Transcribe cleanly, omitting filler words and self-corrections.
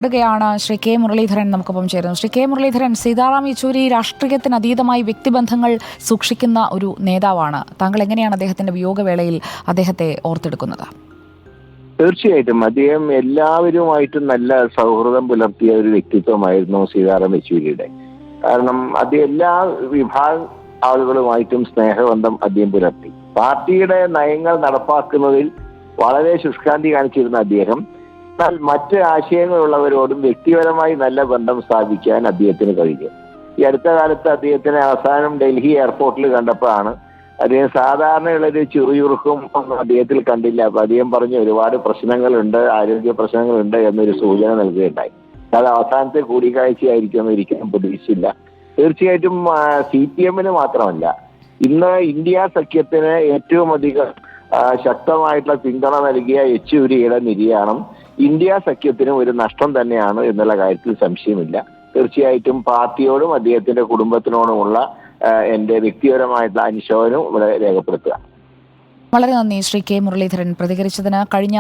ാണ് ശ്രീ കെ മുരളീധരൻ നമുക്കൊപ്പം ചേരുന്നു. ശ്രീ കെ മുരളീധരൻ, സീതാറാം യെച്ചൂരി രാഷ്ട്രീയത്തിന് അതീതമായി വ്യക്തിബന്ധങ്ങൾ സൂക്ഷിക്കുന്ന ഒരു നേതാവാണ്. താങ്കൾ എങ്ങനെയാണ് അദ്ദേഹത്തിന്റെ വിയോഗവേളയിൽ അദ്ദേഹത്തെ ഓർത്തെടുക്കുന്നത്? തീർച്ചയായിട്ടും അദ്ദേഹം എല്ലാവരുമായിട്ടും നല്ല സൗഹൃദം പുലർത്തിയ ഒരു വ്യക്തിത്വമായിരുന്നു സീതാറാം യെച്ചൂരിയുടെ. കാരണം അദ്ദേഹം എല്ലാ വിഭാഗം ആളുകളുമായിട്ടും സ്നേഹബന്ധം അദ്ദേഹം പുലർത്തി. പാർട്ടിയുടെ നയങ്ങൾ നടപ്പാക്കുന്നതിൽ വളരെ ശുഷ്കാന്തി കാണിച്ചിരുന്ന അദ്ദേഹം എന്നാൽ മറ്റ് ആശയങ്ങളുള്ളവരോടും വ്യക്തിപരമായി നല്ല ബന്ധം സ്ഥാപിക്കാൻ അദ്ദേഹത്തിന് കഴിഞ്ഞു. ഈ അടുത്ത കാലത്ത് അദ്ദേഹത്തിന് അവസാനം ഡൽഹി എയർപോർട്ടിൽ കണ്ടപ്പോഴാണ് അദ്ദേഹം സാധാരണയുള്ളൊരു ചുറുചുറുക്കും ഒന്നും അദ്ദേഹത്തിൽ കണ്ടില്ല. അപ്പൊ അദ്ദേഹം പറഞ്ഞു ഒരുപാട് പ്രശ്നങ്ങളുണ്ട്, ആരോഗ്യ പ്രശ്നങ്ങളുണ്ട് എന്നൊരു സൂചന നൽകുകയുണ്ടായി. അത് അവസാനത്തെ കൂടിക്കാഴ്ചയായിരിക്കുമെന്ന് ഒരിക്കലും പ്രതീക്ഷിച്ചില്ല. തീർച്ചയായിട്ടും CPM മാത്രമല്ല, ഇന്ന് ഇന്ത്യ സഖ്യത്തിന് ഏറ്റവും അധികം ശക്തമായിട്ടുള്ള പിന്തുണ നൽകിയ യെച്ചൂരിയുടെ നിര്യാണം ഇന്ത്യ സഖ്യത്തിന് ഒരു നഷ്ടം തന്നെയാണ് എന്നുള്ള കാര്യത്തിൽ സംശയമില്ല. തീർച്ചയായിട്ടും പാർട്ടിയോടും അദ്ദേഹത്തിന്റെ കുടുംബത്തിനോടുമുള്ള എന്റെ വ്യക്തിപരമായിട്ടുള്ള അനുശോചനം ഇവിടെ രേഖപ്പെടുത്തുക. വളരെ നന്ദി ശ്രീ കെ മുരളീധരൻ പ്രതികരിച്ചതിന്. കഴിഞ്ഞ